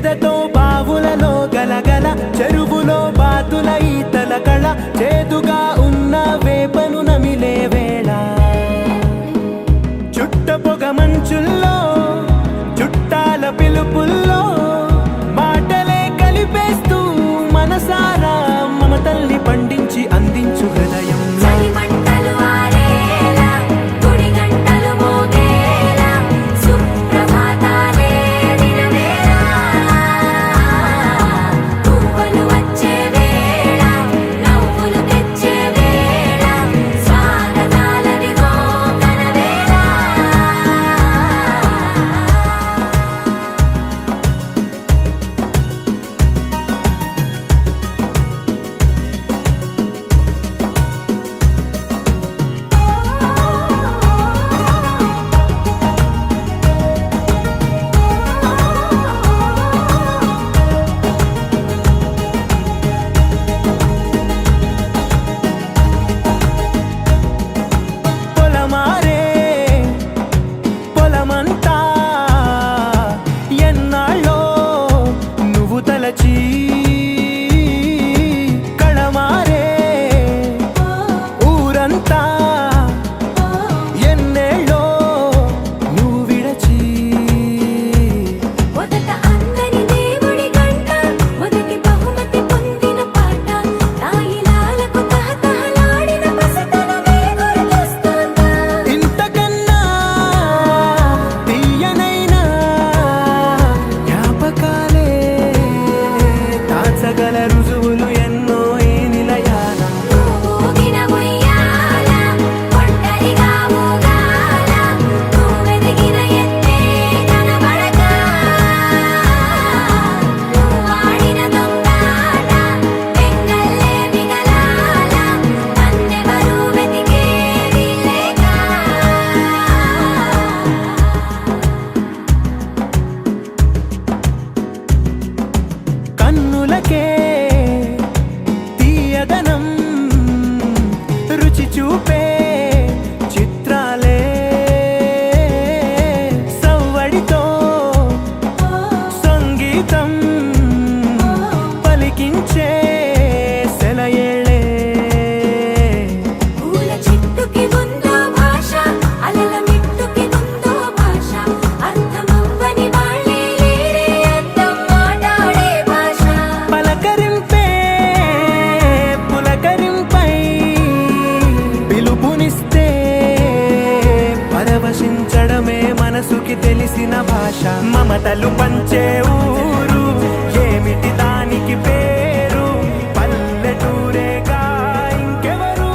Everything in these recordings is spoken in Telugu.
చేదతో బావులలో గలగల చెరువులో బాతుల ఈతల కళ చేదుగా ఉన్న వేపను నమిలే వేళ చుట్ట పొగ మంచుల్లో చుట్టాల పిలుపుల్లో మాటలే కలిపేస్తూ మనసారా మమతల్ని పండించి అందించు హృదయం మనసుకి తెలిసిన భాష మమతలు పంచే ఊరు ఏమిటి దానికి పేరు పల్లెటూరేగా ఇంకెవరు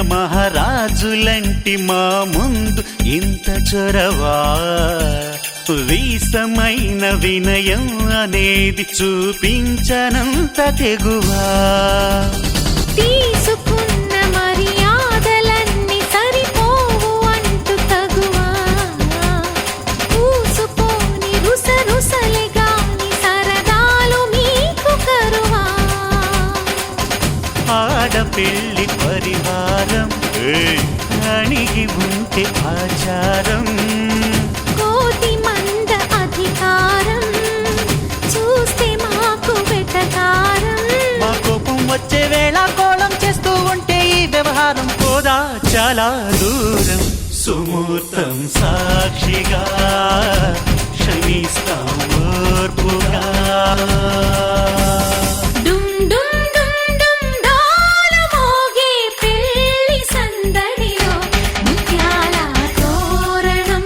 మహారాజులంటి మా ముందు ఇంత చొరవా వీసమైన వినయం అనేది చూపించనంత తెగువా తీసుకున్న మర్యాదలన్నీ సరిపోవు అంటూ తగువా పూసుకొని రుసరుసలే గాని సరదా పెళ్లి పరివారం అణిగి ఉంటే ఆచారం కోటి మంద అధికారం చూస్తే మాకు వెటకారం మా కోపం వచ్చే వేళ కోళం చేస్తూ ఉంటే ఈ వ్యవహారం పోదా చాలా దూరం సుమూర్తం సాక్షిగా క్షమిస్తాం ఓర్పుగా డుమ్ డుమ్ డుమ్ డుమ్ డోలు మోగే పెళ్లి సందడిలో ముత్యాల తోరణం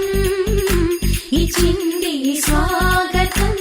ఇచ్చింది స్వాగతం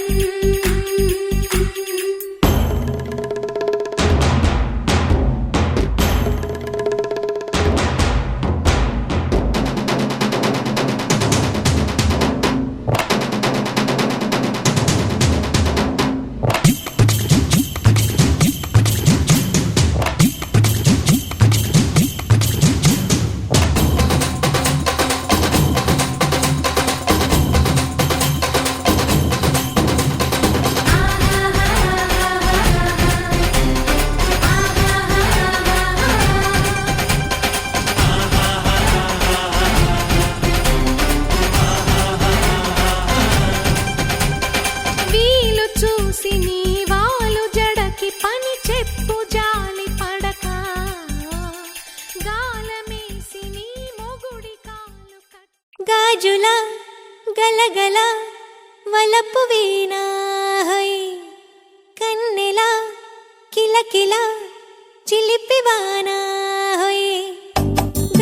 వీలు చూసి నీ వాలు జడకి పని చెప్పు జాలి పడక గాలమేసి నీ మొగుడి కాలు గాజుల గలగల వలపు వీణా కన్నెల కిలకిల చిలిపివానా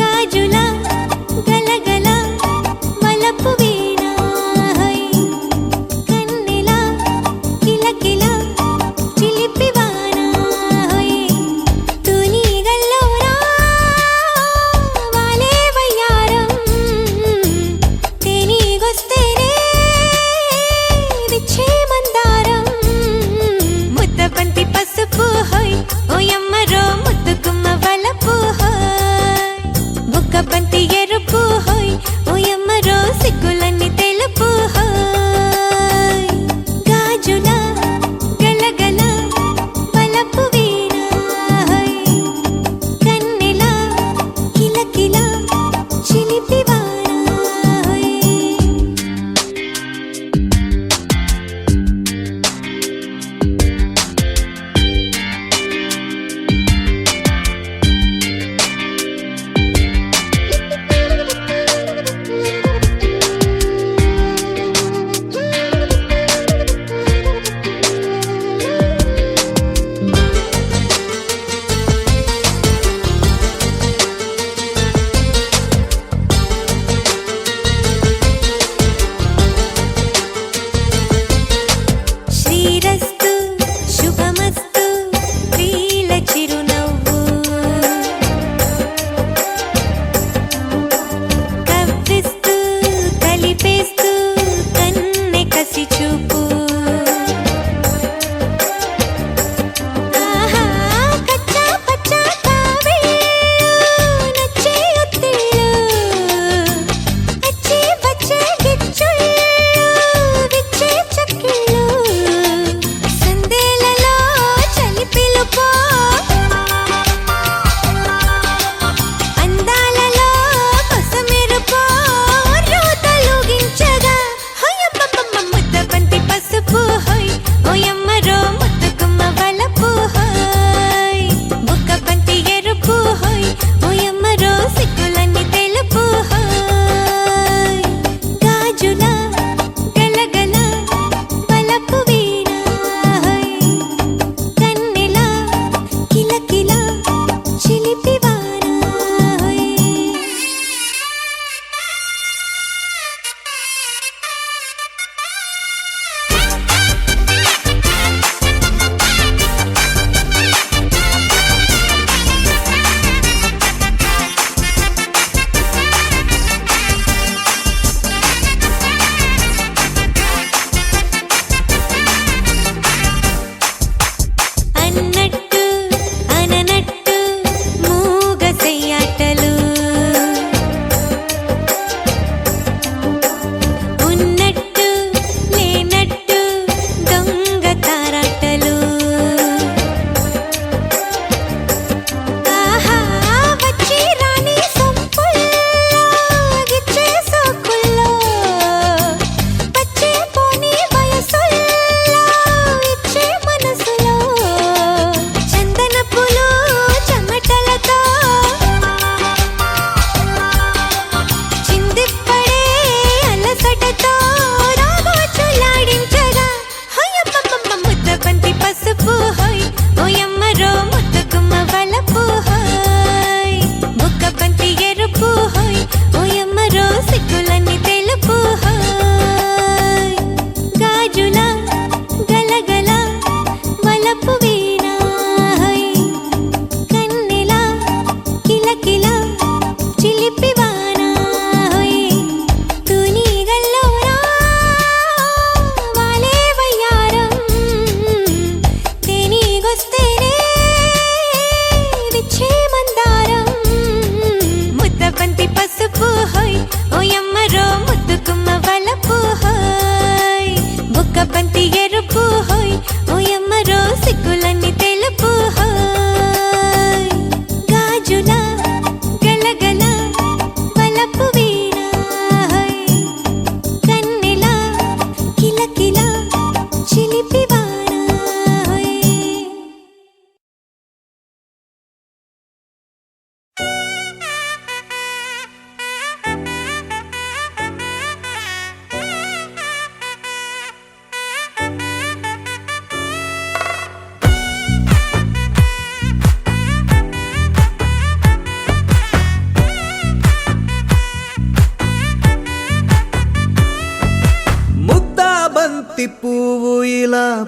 గాజుల గలగల వలపు వీణా కన్నెల కిలకిల చిలిపివానా తూని గల్లోరా వాలే వయ్యారం తేనీగొస్తేనే విచ్చే మందారం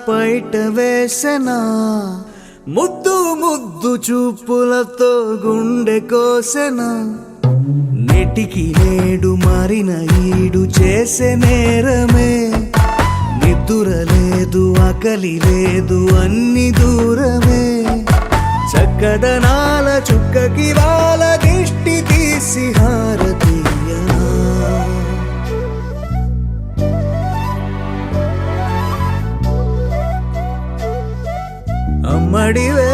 పైట వేసెనా ముద్దు ముద్దు చూపులతో గుండె కోసెనా నెటికి నేడు మారిన ఈడు చేసే నేరమే నిద్ర లేదు ఆకలి లేదు అన్ని దూరమే చక్కదనాల చుక్కకి వాళ్ళ దిష్టి తీసి హారతీయనా అమ్మడివే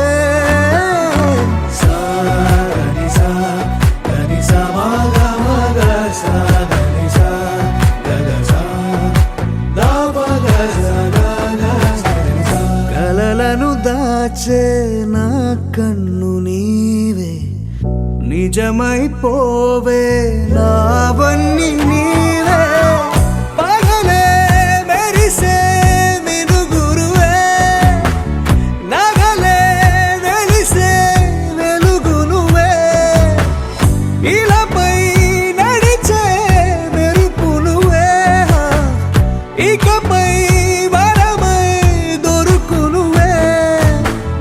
కలలను దాచే నా కన్ను నీవే నిజమైపోవే నావన్నీ నీవే పగలే మెరిసే మినుగురువే నగలే వెలిసే వెలుగునువే ఇలాపై నడిచే మెరుపునువే ఇకపై వరమై దొరుకునువే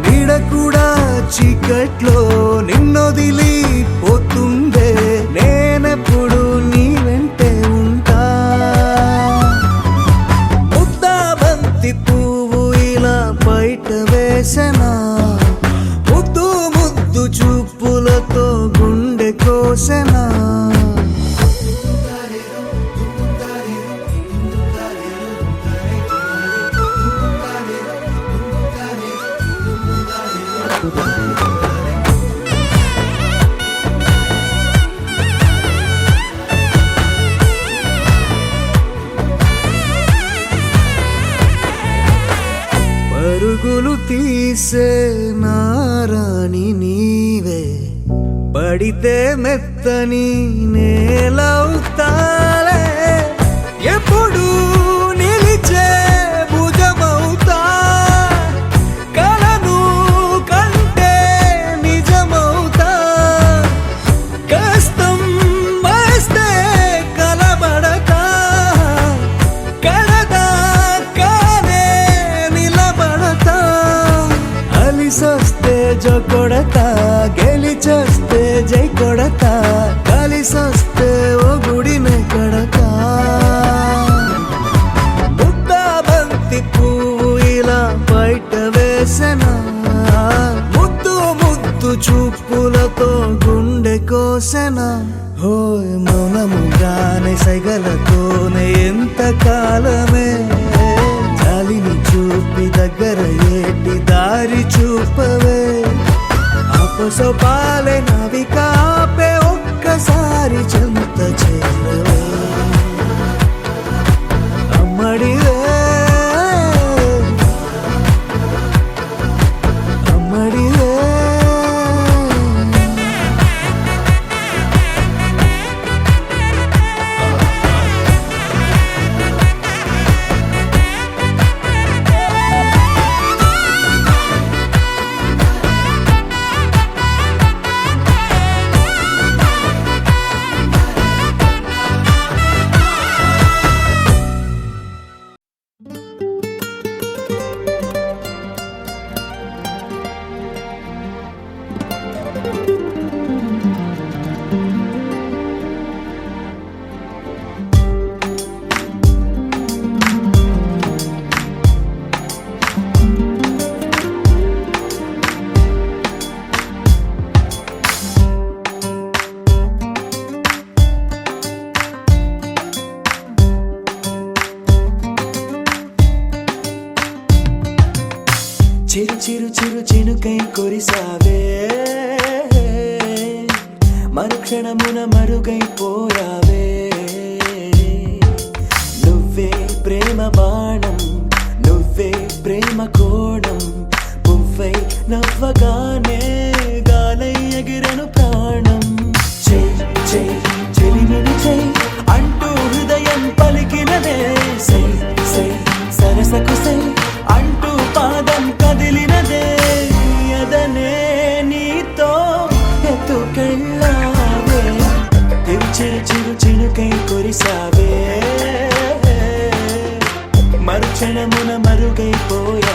నీడ కూడా చీకట్లో నిన్నొదిలి పోతుందే నేనెప్పుడు నీ వెంటే ఉంటా ముద్దా బంతి పువ్వు ఇలా బయట వేసెనా ముద్దు ముద్దు చూపులతో గుండె కోసెనా పరుగులు తీసే నారాణి నీవే పడితే మెత్తని నేలవుతాలే ఎప్పుడు నిలిచే భుజమవుతా కలను కంటే నిజమవుతా కష్టం వస్తే కలబడక కడదాకానే నిలబడతా అలిసొస్తే జో కొడతా గెలిచొస్తే జై కొడతా కలిసొస్తే ఓ గుడినే కడతా ముద్దా బంతి పువ్వు ఇలా బయట వేసెనా ముద్దు ముద్దు చూపులతో గుండె కోసెనా హోయ్ మౌనముగానే సైగలతోనే ఎంత కాలమే జాలిని చూపి దగ్గర ఏటి దారి చూపవే అపసోపాలే నవిక ఆపే ఒక్కసారి చెంత చేరవే అమ్మడివే అమ్మడివే చిరు చిరు చిరు చినుకై కొరిసావే మరుక్షణమున మరుగైపోయావే నువ్వే ప్రేమ బాణం నువ్వే ప్రేమ కోణం పువ్వై నవ్వగానే గాలై ఎగిరెను ప్రాణం చెయ్ చెయ్ చెలిమిని చెయ్ అంటూ హృదయం పలికినదే సై సై సరసకు సై అంటూ పాదం కదిలినదే అదనే నీతో ఎత్తుకెళ్ళావే చిరు చిరు చినుకై కొరిసావే మరుక్షణమున మరుగైపోయా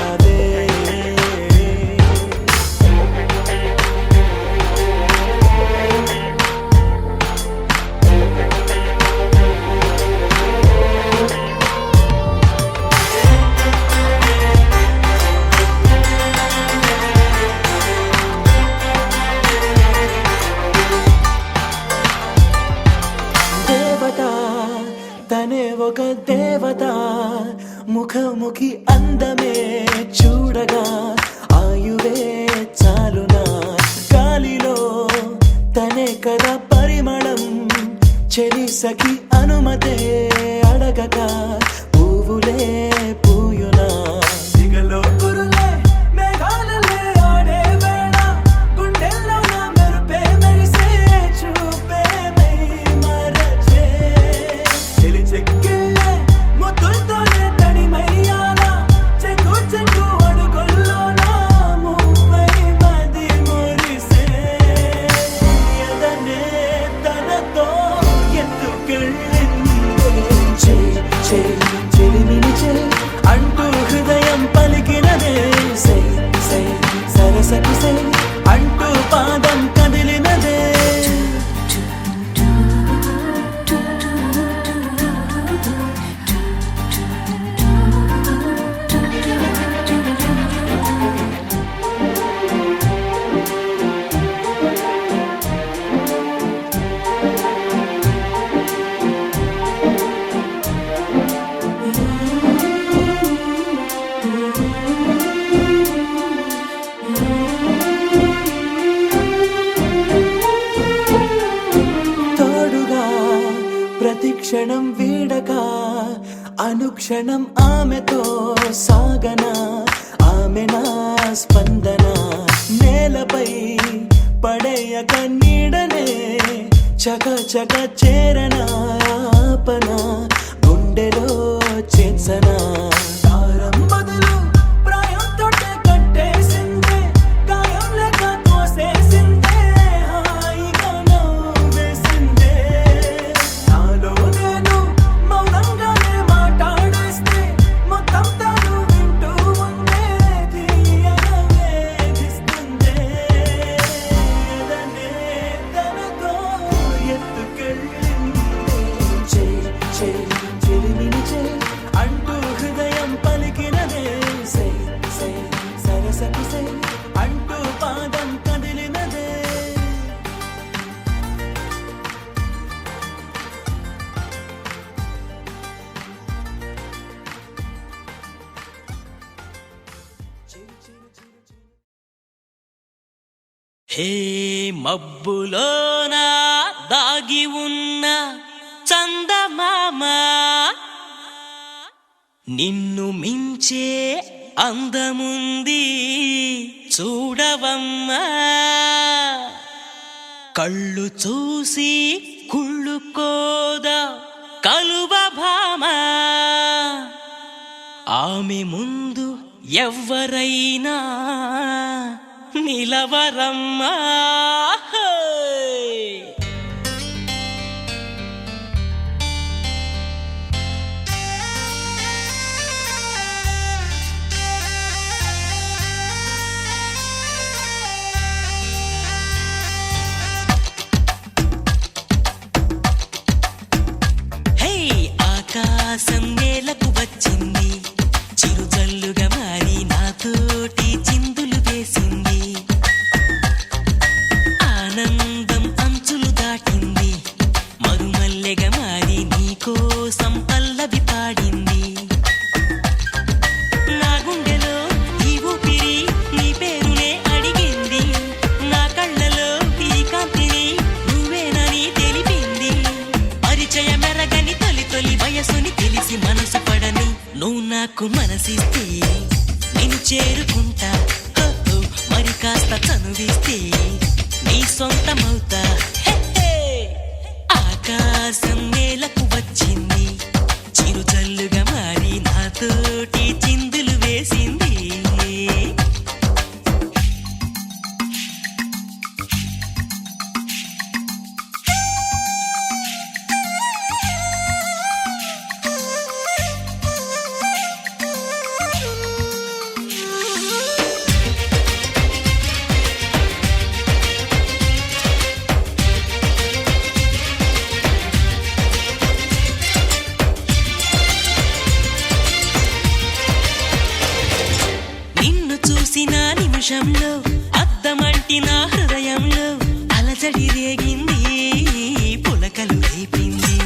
సఖి అనుమతే అడగక పువ్వులే పూయునా దిగలో కురులే మేఘాలలే ఆడే వేళ గుండెల్లో నా మెరుపే మెరిసే చూపే మై మరచే చెలి చెక్కిళ్ళే ముద్దులతోనే తడిమయ్యాలా చెక్కు చెక్కు అడుగుల్లో నా మువ్వై మది మురిసే ఎదనే తనతో అంటూ హృదయం పలికినదే సై సై సరసకి సై అంటూ పాదం కదిలినదే ప్రతిక్షణం వీడక అనుక్షణం ఆమెతో సాగన ఆమె నా స్పందన నేలపై పడేయక నీడనే చక చక చేరన ఆపన గుండెలో చేసన దారం బదులు ప్రాయంతో కట్టేసిందే గాయం లేక కోసేసిందే హాయిగా నవ్వేసిందే నాలో నేను మౌనంగానే మాట్లాడేస్తే మొత్తం తాను వింటూ ఉండే తీయగా వేధిస్తుందే ఎదనే తనతో ఎత్తుకెళ్ళిందే చెలిమిని అంటూ హృదయం పలికినదే సై సై సరసకి సై అంటూ పాదం కదిలినదే హే మబ్బులోన దాగి ఉన్న చందమామ నిన్ను మించే అందముంది చూడవమ్మా కళ్ళు చూసి కుళ్ళుకోదా కలువ భామ ఆమె ముందు ఎవ్వరైనా నిలవరమ్మా హే ఆకాశం నేలకు వచ్చింది చిరుజల్లుగా మారి నాతోటి చిందులు వేసింది ఆనందం అంచులు దాటింది మరుమల్లెగా మారి నీకోసం పల్లవి పాడింది నా గుండెలో ఈ ఊపిరి నీ పేరునే అడిగింది నా కళ్ళలో ఈ కాంతిని నువ్వేనని తెలిపింది పరిచయ మెరగని తొలి తొలి వయసుని తెలిసి మనసు పడని నువ్వు నాకు మనసిస్తే నేను చేరుకుంటా మరి కాస్త చనువిస్తే నీ సొంతమవుతా ఆకాశం నేలకు వచ్చింది చిరుజల్లుగా మారి నాతోటి చిందులు వేసింది నిమిషంలో అద్దమంటి నా హృదయంలో అలజడి రేగింది పులకలు రేపింది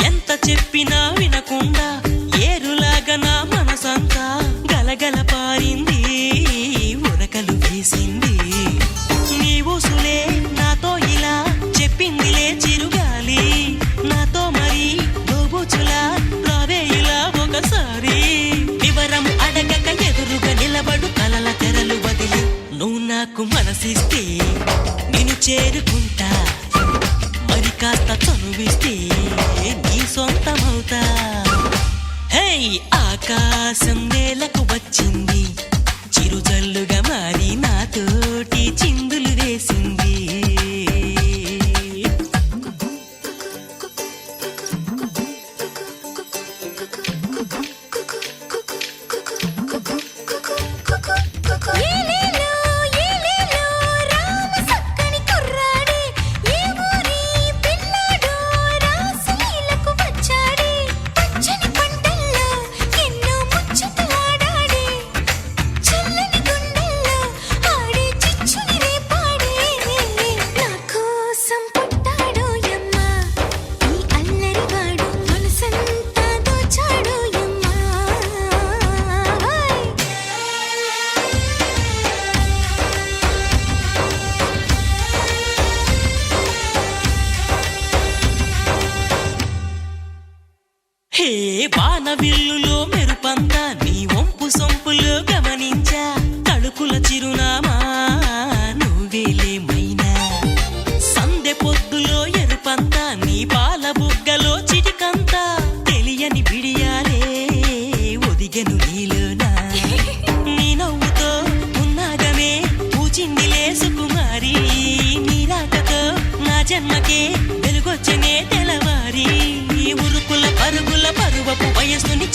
ఎంత చెప్పినా వినకుండా ఏరులాగా నా మనసంతా గలగల పారింది ఉరకలు వేసింది నీ ఊసులే నాతో ఇలా చెప్పిందిలే చిరుగాలి నా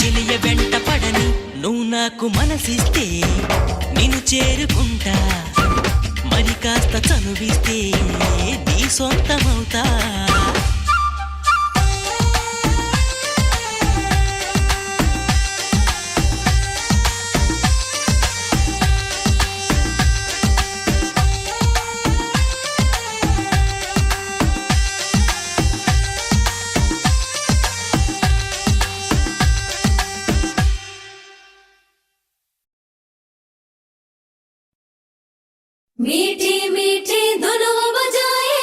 చెలియ వెంట పడని నువ్వు నాకు మనసిస్తే నిన్ను చేరుకుంటా మరి కాస్త చనువిస్తే నీ సొంతమవుతా मीठी मीठी धुनों बजाए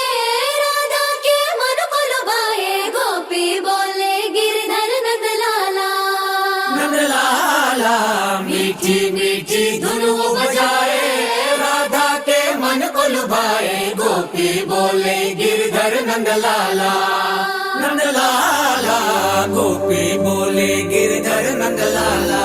राधा के मन को लुभाए गोपी बोले गिरधर नंदलाला नंदलाला मीठी मीठी धुनों बजाए राधा के मन को लुभाए गोपी बोले गिरधर नंदलाला नंदलाला गोपी बोले गिरधर नंदलाला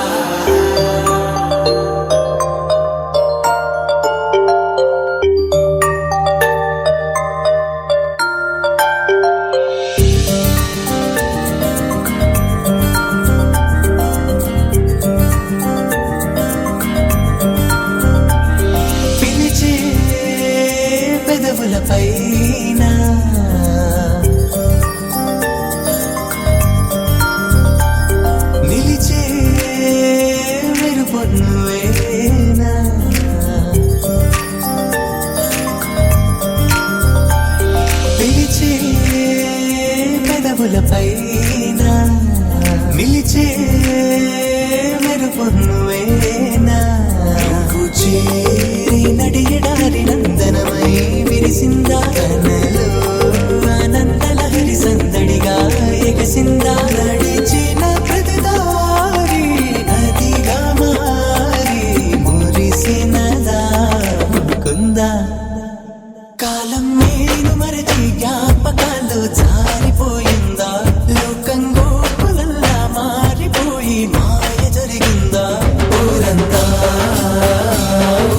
పైన నిలిచే మెరుపొన్నువేనా పిలిచే పెదవుల పైన నిలిచే మెరుపొన్నువేనా నువ్వు చేరి నడియడారి నందనమై విరిసిందా కనలో ఆనందలహరి సందడిగా ఎగసిందా నడిచిన ప్రతిదారి నదిగా మారి మురిసినదా ముకుందా కాలం నేను మరచి జ్ఞాపకాల్లో జారిపోయిందా లోకం గోపులల్లా మారిపోయి మాయ జరిగిందా ఊరంతా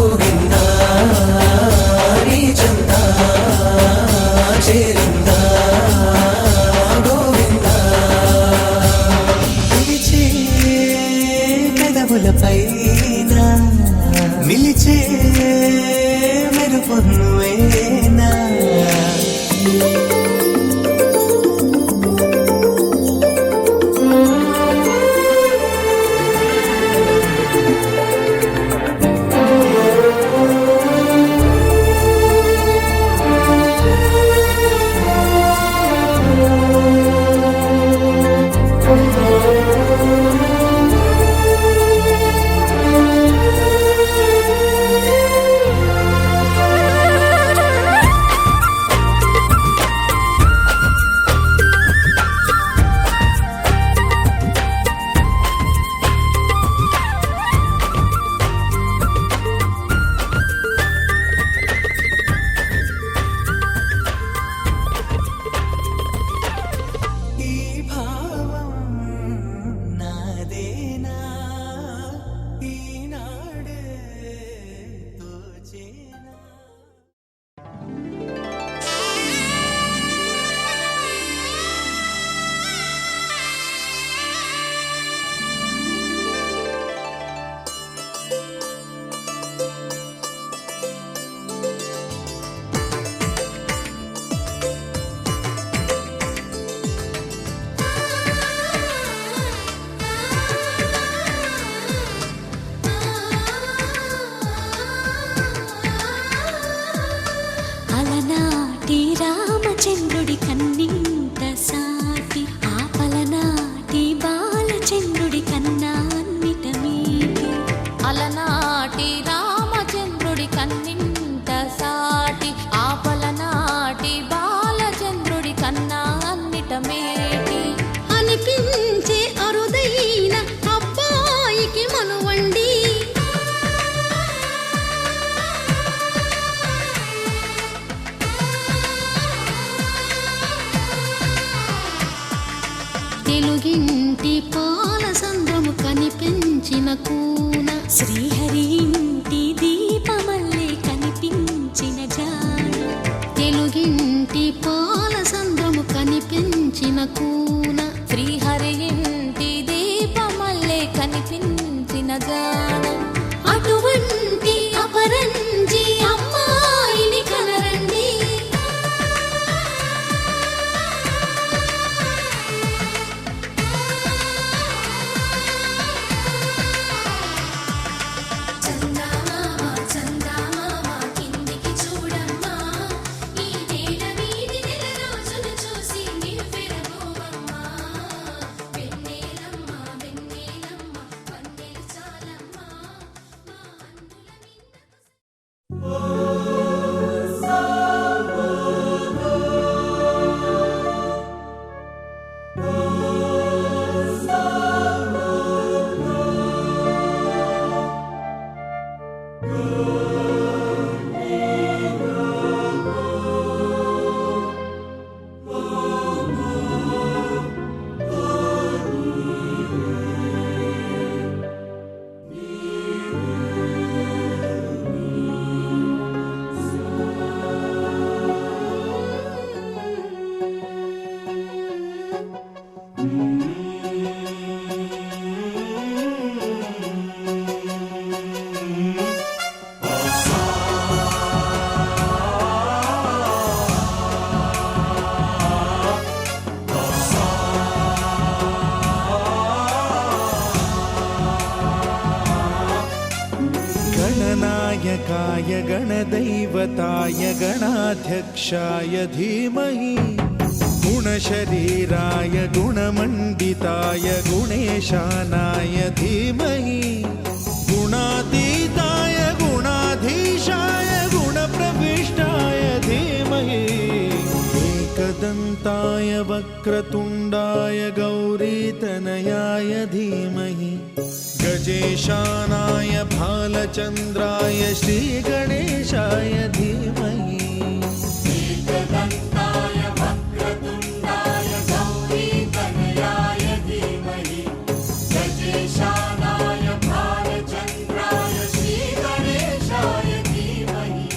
ఊగిందా నీ చందా చేరిందా గోవిందా పిలిచే పెదవుల పైన నిలిచే మెరుపొన్నువేనా गणनायकाय गणदैवताय गणाध्यक्षाय धीमहि गुणशरीराय गुणमण्डिताय गुणेशानाय धीमहि गुणातीताय गुणाधीशाय गुणप्रविष्टाय धीमहि एकदन्ताय वक्रतुण्डाय गौरीतनयाय धीमहि गजेशानाय भालचन्द्राय श्रीगणेशाय धीमहि एकदन्ताय वक्रतुण्डाय गौरीतनयाय धीमहि गजेशानाय भालचन्द्राय श्रीगणेशाय धीमहि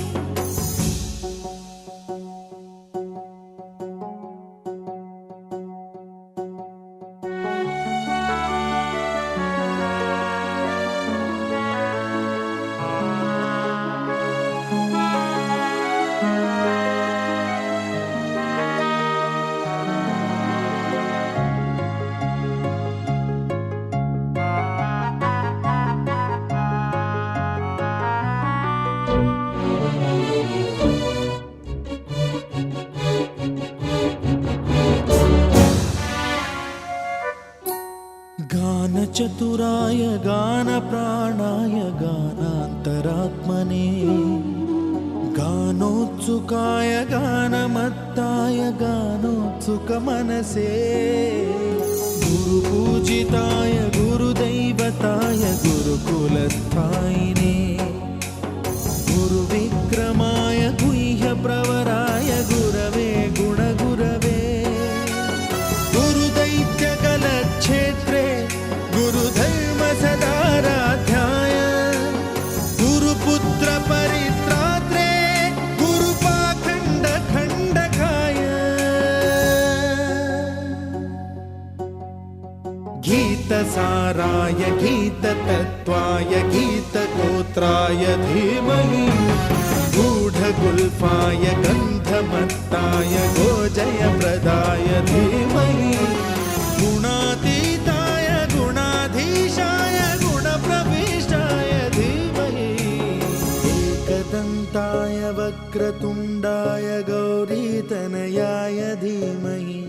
गानचतुराय गानप्राणाय गानान्तरात्मने गानोत्सुकाय गानमत्ताय गानोत्सुकमनसे गुरुपूजिताय गुरुदैवताय गुरुकुलस्थायिने गुरुविक्रमाय गुह्यप्रवराय गुरवे गुणगुरवे गुरुदैत्यकलक्षेत्रे गुरुधर्मसदाराध्याय गुरुपुत्रपरित्रात्रे गुरुपाखण्डखण्डकाय गीतसाराय गीततत्त्वाय गीतगोत्राय धीमहि गूढगुल्फाय गन्धमत्ताय गोजयप्रदाय धीमहि गुणातीताय गुणाधीशाय गुणप्रविष्टाय धीमहि एकदन्ताय वक्रतुण्डाय गौरीतनयाय धीमहि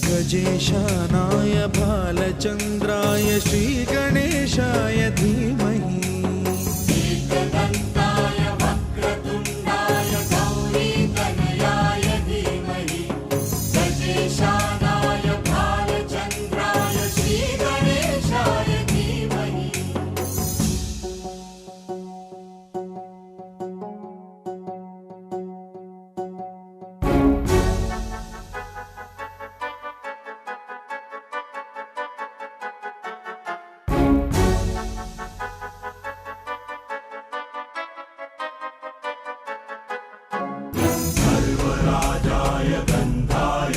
गजेशानाय भालचन्द्राय श्रीगणेशाय धीमहि एकदन्ताय वक्रतुण्डाय गौरीतनयाय धीमहि गजेशानाय भालचन्द्राय श्रीगणेशाय धीमहि सर्वराजाय गन्धाय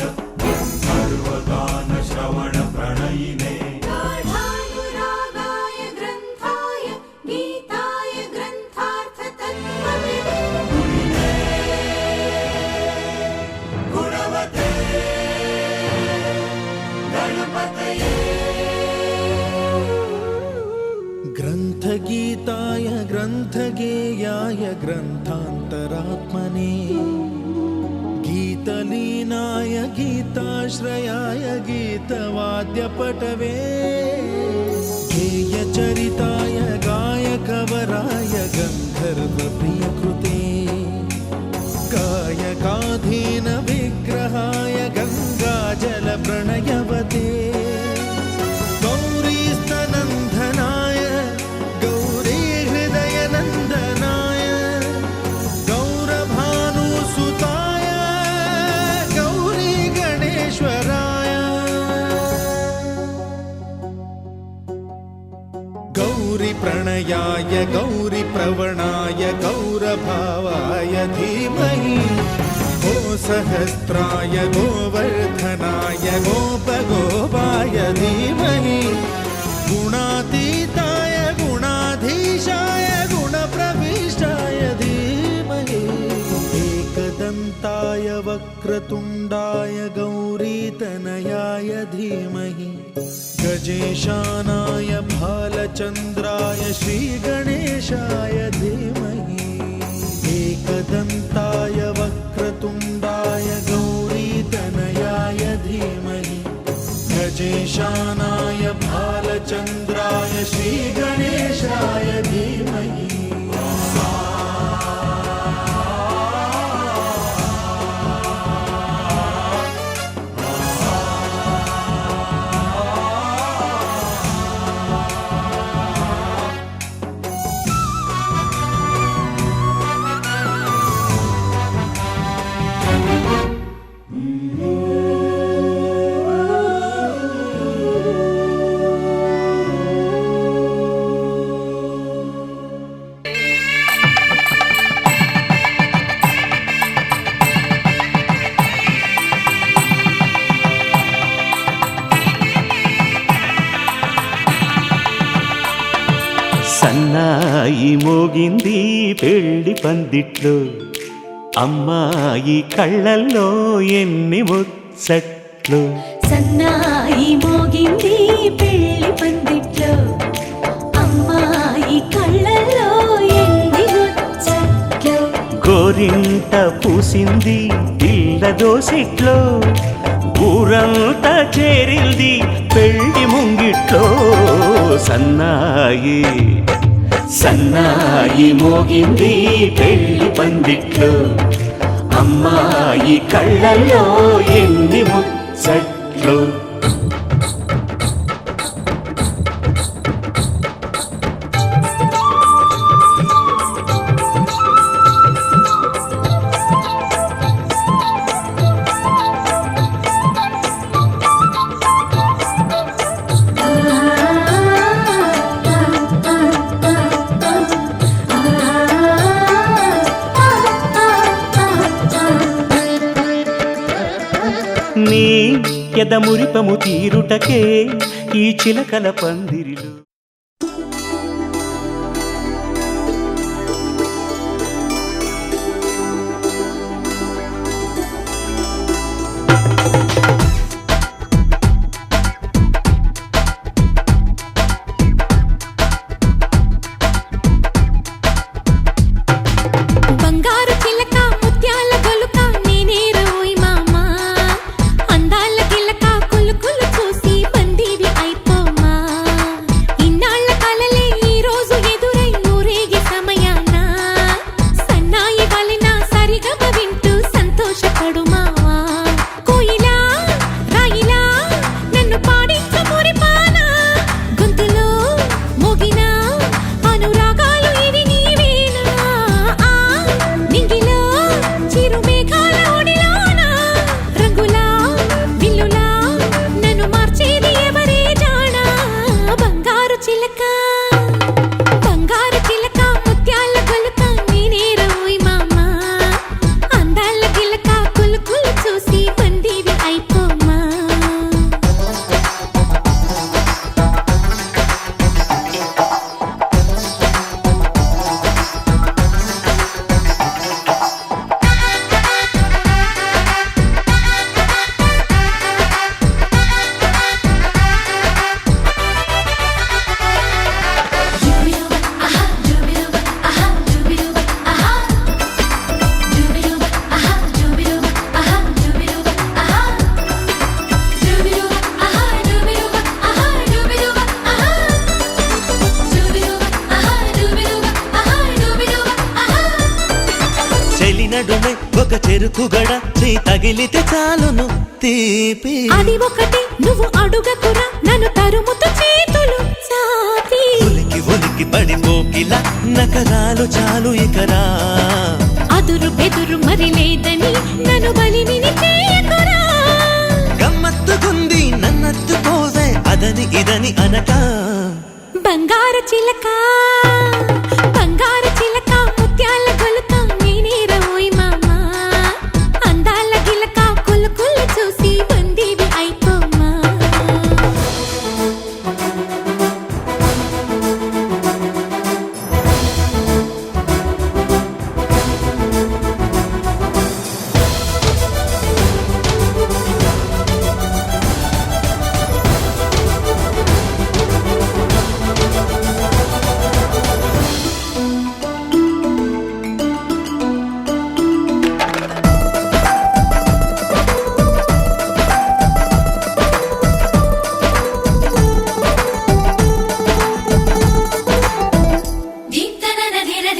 सर्वगानश्रवणप्रणयिने गाढानुरागाय ग्रन्थाय गीताय ग्रन्थार्थतत्त्वविदे गुणवते गणपतये ग्रन्थगीताय ग्रन्थगेयाय ग्रन्थान्तरात्मने गीतलीनाय गीताश्रयाय गीतवाद्यपटवे गेयचरिताय गायकवराय गन्धर्वप्रियकृते गायकाधीन विग्रहाय गङ्गाजलप्रणयवते गौरीस्तनन्दनाय गौरी हृदयनन्दनाय गौरवाय गौरिप्रवणाय गौरभावाय धीमहि गो सहस्राय गोवर्धनाय गोपगोपाय धीमहि गुणातीताय गुणाधीशाय गुणप्रविष्टाय धीमहि एकदन्ताय वक्रतुण्डाय गौरीतनयाय धीमहि गजेशानाय भालचन्द्राय श्रीगणेशाय धीमहि एकदन्ताय वक्रतुण्डाय गौरीतनयाय धीमहि गजेशानाय भालचन्द्राय श्रीगणेशाय धीमहि సన్నాయి మోగింది పెళ్లి పందిట్లో అమ్మాయి కళ్ళల్లో ఎన్ని ముచ్చట్లు సన్నాయి మోగింది పెళ్లి పందిట్లో అమ్మాయి కళ్ళల్లో ఎన్ని ముచ్చట్లు గోరింట పూసింది పిల్ల దోసిట్లో ఊరంతా చేరింది పెళ్లి ముంగిట్లో సన్నాయి సన్నాయి మోగింది పెళ్లి పందిట్లో అమ్మాయి కళ్ళల్లో ఎన్ని ముచ్చట్లు నీ ఎదమురిపము తీరుటకే ఈ చిలకల పందిరిలు బంగారు చిలక ముత్యాల గొలుక నేనే రోయ్ మామా అందాల గిలక కులుకులు చూసి బందీవి అయిపోమా ఇన్నాళ్ళ కలలే ఈ రోజు ఎదురై ఊరేగి సమయాన సన్నాయి వలన సరిగమ వింటూ సంతోషపడు మావా కోయిలా రాయిలా నన్ను పాడించు మురిపానా గొంతులో మోగిన అనురాగాలు ఇది నీవేనా నింగిలో చిరు మేఘాల ఒడిలోన రంగులా విల్లులా నన్ను మార్చేది ఎవరే జానా బంగారు చిలక ముత్యాల గొలుక నేనే రోయ్ మామా అందాల గిలక కులుకులు చూసి బందీవి అయిపోమా చెలినడుమే ఒక చెరుకు గడ నీ తగిలితే చాలును తీపి అది ఒకటి నువ్వు అడుగకురా నన్ను తరుముతూ చేతులు చాపి ఒలికి ఒలికి పడిపోకిలా నకరాలు చాలు ఇకరా అదురు బెదురు మరి లేదని నన్ను బలిమిని చేయకురా గమ్మత్తుకుంది నన్నత్తుకోవే అదని ఇదని అనక బంగారు చిలక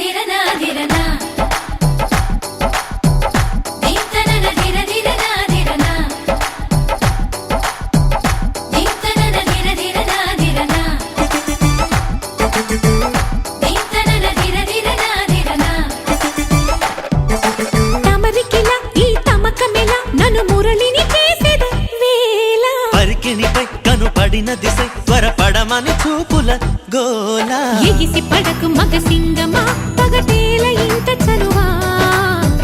ధిరనా ధిరనా దీప్తనన ధిర ధిరనా ధిరనా దీప్తనన ధిర ధిరనా ధిరనా దీప్తనన ధిర ధిరనా ధిరనా తమరికిలా ఈ తమకమెలా నన్ను మురళిని చేసేద వేళ పరికిణిపై కనుపడిన దిశ త్వరపడమని చూపుల గోలా ఎగిసి పడకు మగ సింగమా పగటేల ఇంత చనువా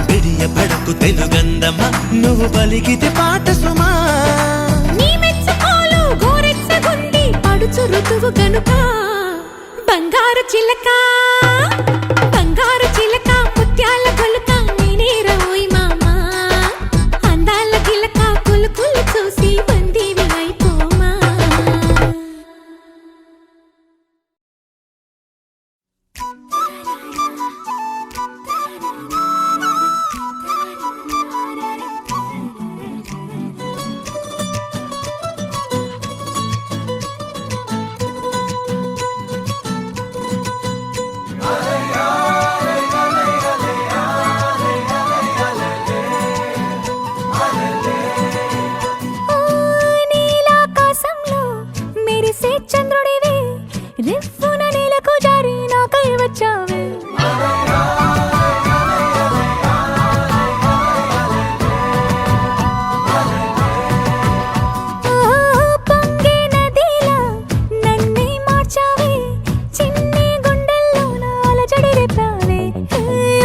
విడియ పడకు తెలుగందమా నువ్వు పలికితే పాట సుమా నీ మెచ్చుకోలు గోరెచ్చగుంది పడుచు ఋతువు గనుక బంగారు చిలక బంగారు చిలక ముత్యాల కొలుక నేనే రోయ్ మామా అందాల గిలక కులుకులు చూసి బందీవి అయిపోమా నీలాకాశంలో మెరిసే చంద్రుడివి రిఫ్ఫున నేలకు జారి నాకై వచ్చావే పొంగే నదిలా నన్నే మార్చావే చిన్ని గుండెల్లో నాల జడి రేపావే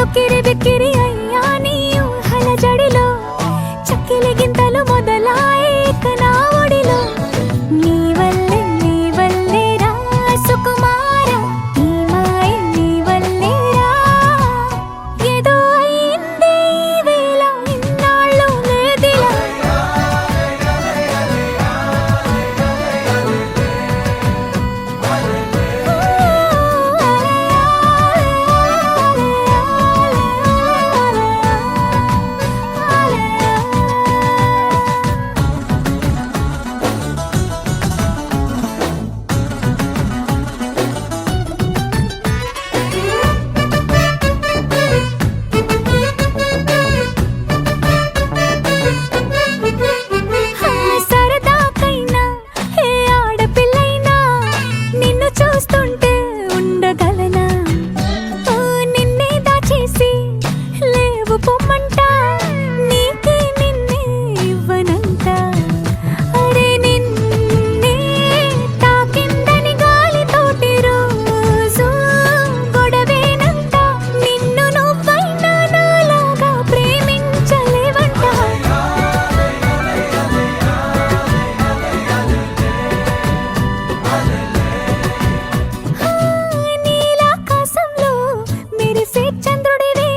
ఉక్కిరి బిక్కిరి అయ్యా నీ ఊహల జడిలో చక్కిలి గింతలు మొదలాయే నా ఒడిలో నీ వల్లే రా సుకుమార ఈ మాయ నీ వల్లే రా ఏదో అయిందే ఈ వేళ ఇన్నాళ్ళు లేదిలా సరదాకైనా ఏ ఆడపిల్లైనా నిన్ను చూస్తుంటే ఉండగలనా నిన్నే దాచేసి లేవు పొమ్మంట నీకే నిన్నే ఇవ్వనంట అరే నిన్నే తాకిందని గాలితోటి రోజు గొడవేనంట నిన్ను నువ్వైనా నాలాగా ప్రేమించలేవంట నీలాకాశంలో మెరిసే చంద్రుడివి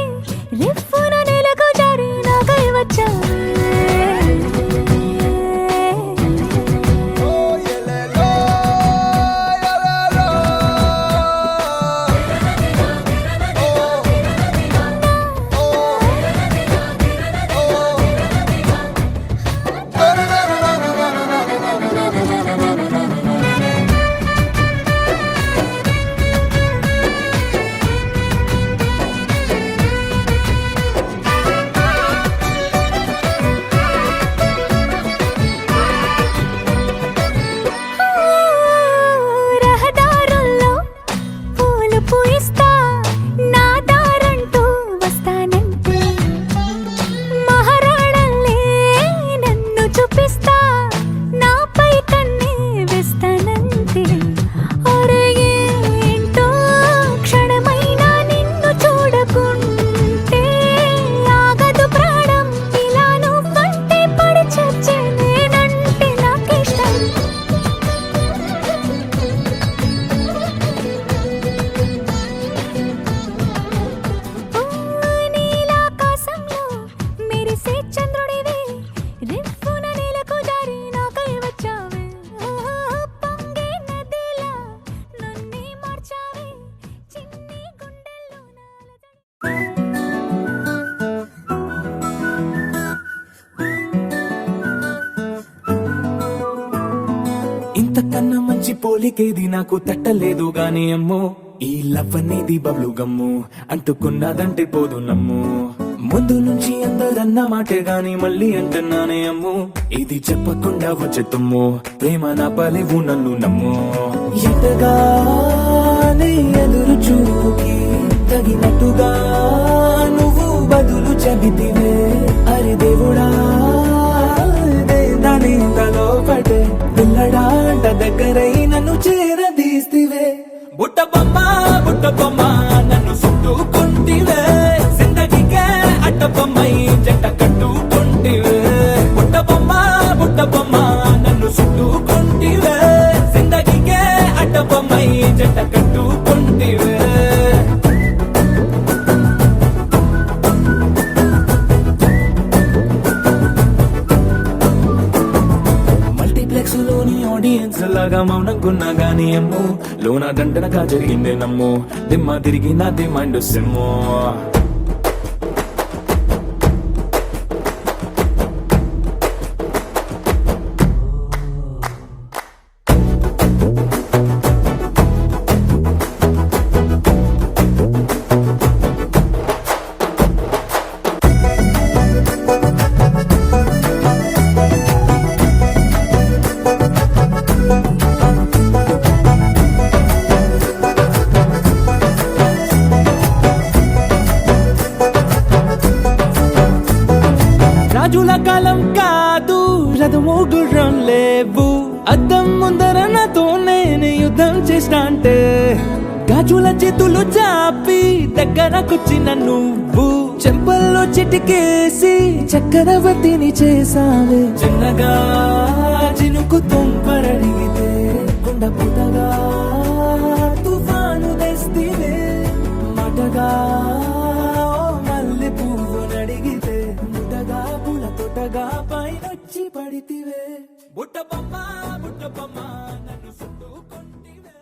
రిఫ్ఫున నేలకు జారి నాకై వచ్చావే రహదారుల్లో పూలు పూయిస్తా నా దారంటూ వస్తానంటే మహారాణల్లే నన్ను చూపిస్తా నాపై కన్నే వేస్తానంతే అరే ఏంటో క్షణమైనా నిన్ను చూడకుంటే ఆగదు ప్రాణం ఇలా నువ్వంటే పడి చచ్చే నేనంటే నాకిష్టం నీలాకాశంలో మెరిసే చంద్రుడివి రిఫ్ఫున నేలకు జారి నాకై వచ్చావే పొంగే నదిలా నన్నే మార్చావే చిన్ని గుండెల్లో నాల ఇంతకన్నా మంచి పోలికేది నాకు తట్టలేదు గాని అమ్మో ఈ లవ్ అనేది బబ్లు గమ్ము అంటుకున్నదంటే పోదు నమ్ము ముందు నుంచి అందరన్న మాటే గాని మళ్ళీ అంటున్నానే అమ్ము ఇది చెప్పకుండా వచ్చే తుమ్ము ప్రేమ నా పలివు నన్ను నమ్ము ఎటగానే ఎదురు చూకి తగినట్టుగా నువ్వు బదులు చెబితివే అరే దేవుడా దాని తలో పటే పిల్లడాంట దగ్గరై నన్ను చేరదీస్తివే బుట్ట బొమ్మ నన్ను చుట్టుకుంటివే జిందగీకే అట్ట బొమ్మై జంట కట్టుకుంటివే బుట్ట బొమ్మ నన్ను చుట్టుకుంటివే జిందగీకే అట్ట బొమ్మై జంట కట్టుకుంటివే మల్టీప్లెక్స్ లోని ఆడియన్స్ లాగా మౌనంకున్నా గానీ అమ్ము లోన దండనగా జరిగిందే నమ్ము దిమ్మ తిరిగి నాది మైండ్ సిమ్ము రాజుల కాలం కాదు రథము గుర్రం లేవు అద్దం ముందర నాతో నేను యుద్ధం చేస్తా అంటే గాజుల చేతులు చాపి దగ్గరకొచ్చిన నువ్వు చెంపల్లో చిటికేసి చక్రవర్తిని చేసావే చిన్నగా చినుకు తుంపరడిగితే కుండ పుటగా తుఫాను తెస్తివే మాటగా మల్లె పువ్వు నడిగితే ముటగా పుల తొటగా పైనొచ్చి పడితివే బుట్ట బొమ్మ నన్ను చుట్టుకుంటివే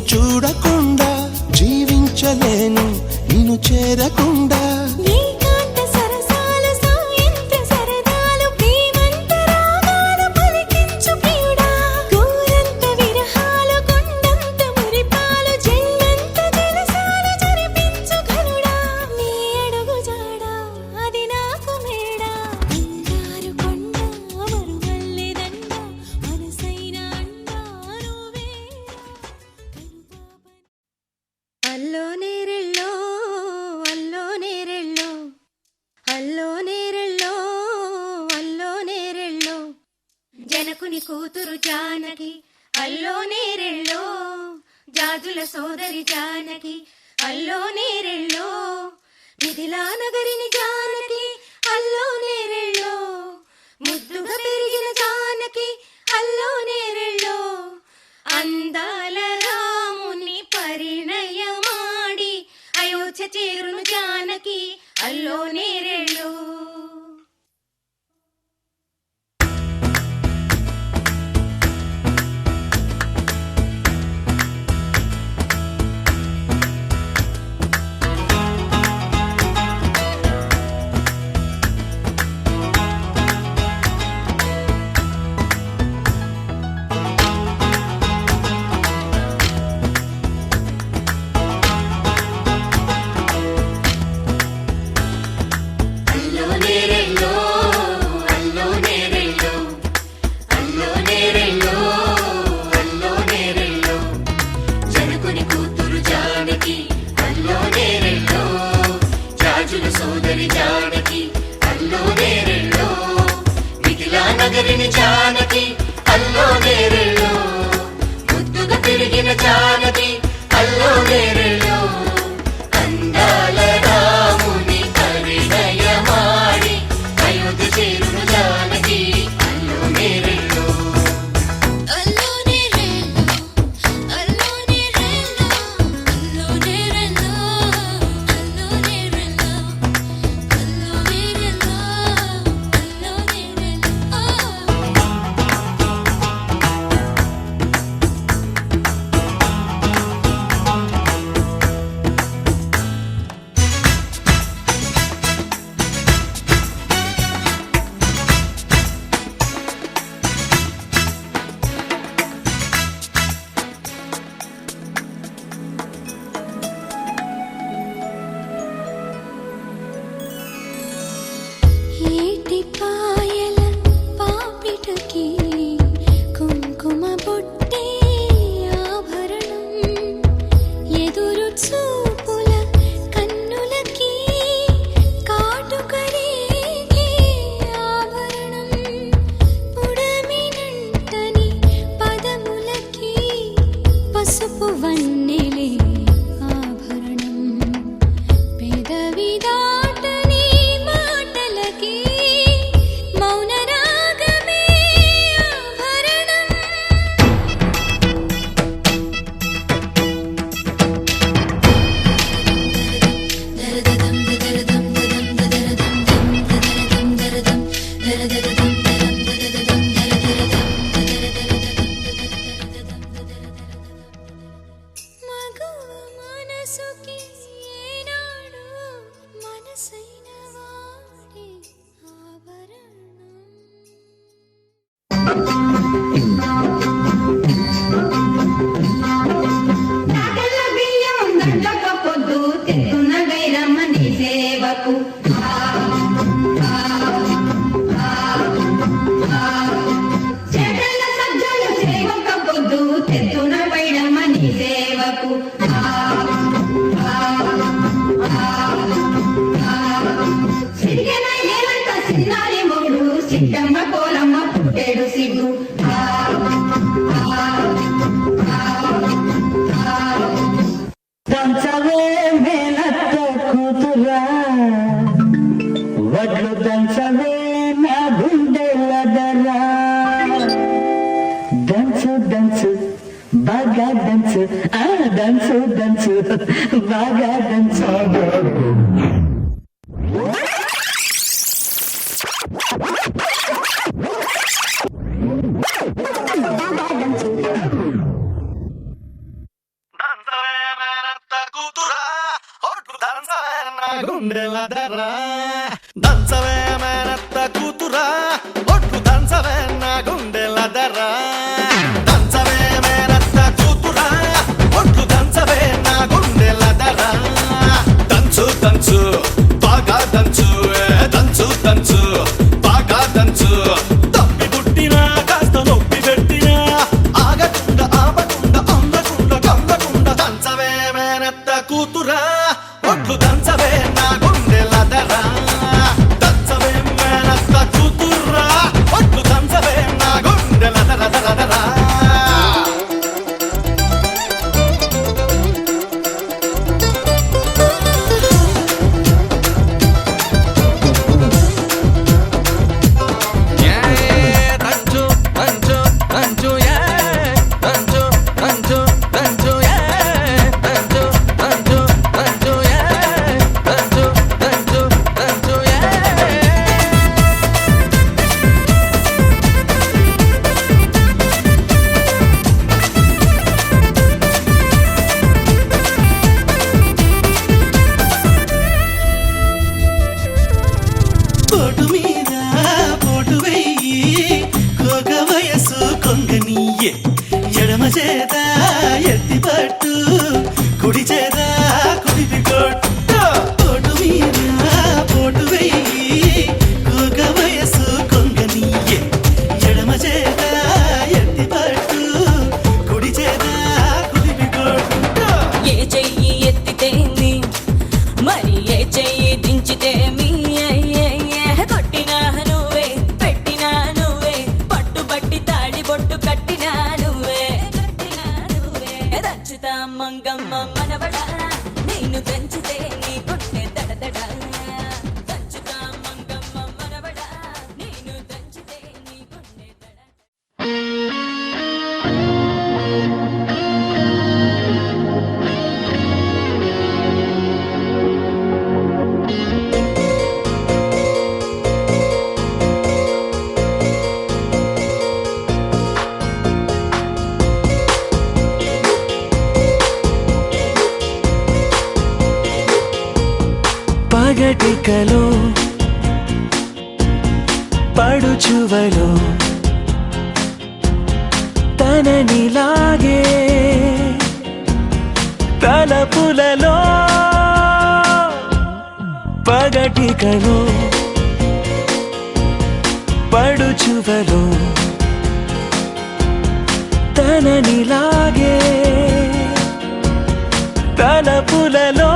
చూడకుండా జీవించలేను నిన్ను చేరకుండా ఏకాంత సరసాలు సాయంత్ర సరదాలు ప్రేమంత రాగాలు పలికించు ప్రియుడా గోరంత విరహాలు కొండంత మురిపాలు జన్మంత జలసాలు జరిపించు ఘనుడా నీ అడుగు జాడా అది నాకు మేడా బంగారు కొండ మరువల్లె దండ మనసైన అండా నువ్వే అల్లో నేరెళ్ళో అల్లో నేరెళ్ళో అల్లో నేరెళ్ళో అల్లో నేరెళ్ళో జనకుని కూతురు జానకి అల్లో నేరెళ్ళో జాజుల సోదరి జానకి అల్లో నేరెళ్ళో మిథిలా నగరిని జానకి అల్లో నేరెళ్ళో ముద్దుగా పెరిగిన జానకి అల్లో నేరెళ్ళో అందాల రాముని పరిణయమాడి అయోధ్య చేరును జానకి అల్లో నేరెళ్ళో సోదరి జానకి అల్లో నేరెళ్ళో మిథిలా నగరిని జానకి అల్లో నేరెళ్ళో ముద్దుగా పెరిగిన జానకి అల్లో నేరెళ్ళో అందాల రాముని పరిణయమాడి అయోధ్య చేరును జానకి అల్లో నేరెళ్ళో అల్లో నేరెళ్ళో అల్లో నేరెళ్ళో అల్లో నేరెళ్ళో అల్లో నేరెళ్ళో అల్లో నేరెళ్ళో అల్లో నేరెళ్ళో ఏటి పాయల పాపిటకి కుంకుమ బొట్టే ఆభరణం ఎదురు చూపుల కన్నులకి కాటుకరేగే ఆభరణం పుడమినంటని పదములకి పసుపు వన్నెలే ఆభరణం పెదవి దాటని మాటలకి మౌన రాగమే ఆభరణం దరదం దరదం దరదం దరదం దరదం దరదం దరదం మగవ మనసుకి ఏనాడు మనసైన వాడే ఆభరణం నాగల బియ్యం గంటక పొద్దు తెత్తున్న గైరమ్మని సేవకు చెడల సజ్జలు సేవక పొద్దు తెత్తున వైరమ్మని సేవకు సిరిగన ఏలంత సిన్నారి మూడు సిట్టమ్మ కోలమ్మ పుట్టేడు సిగ్గు దంచవే మేనత్త కూతురా వడ్లు దంచవే నా గుండెలదరా దంచు దంచు బాగా దంచు దంచు దంచు బాగా దంచు గుండెలదరా దంచవే మేనత్త కూతురా ఒట్టు దంచవే నా గుండెలదరా దంచవే మేనత్త కూతురా ఒట్టు దంచవే నా గుండెలదరా దంచు దంచు బాగా దంచు దంచు దంచు బాగా దంచు తప్పి పుట్టినా కాస్త నొప్పి పెట్టినా ఆగకుండా ఆపకుండా అందకుండా కమ్మకుండా దంచవే మేనత్త కూతురా ఒట్లు దంచవే నా గుండెలదరా దంచవే మేనత్త కూతురా ఒట్లు దంచవే నా గుండెలదరదరదరా పోటు మీద పోటు వెయ్యి కోక వయసు కొంగనీయే ఎడమ చేత ఎత్తి పట్టు కుడి చేత కుడిపి కొట్టు పోటు మీద పోటు వెయ్యి కోక వయసు కొంగనీయే ఎడమ చేత ఎత్తి పట్టు కుడి చేత కుడిపి కొట్టు ఏ చెయ్యి ఎత్తితేంది మరి ఏ చెయ్యి దించితేమి కొట్టినా నువ్వే పెట్టినా నువ్వే పట్టుబట్టి తాడి బొట్టు కట్టినా నువ్వే దంచుతా మంగమ్మ మనవడా నేను దంచితే నీ కొట్టే దడదడా దంచుతా మంగమ్మ మనవడా నేను దంచితే నీ కొట్టే దడ పగటికలో పడుచువలో తననిలాగే తలపులలో పగటికలో పడుచువలో తననిలాగే తలపులలో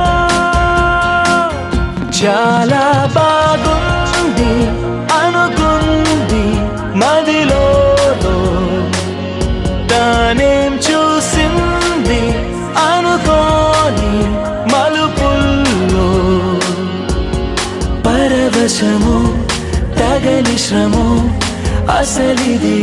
చాలా బాగుంది అనుకుంది మదిలో తానేం చూసింది అనుకోని మలుపుల్లో పరవశము తగలి శ్రమో అసలిది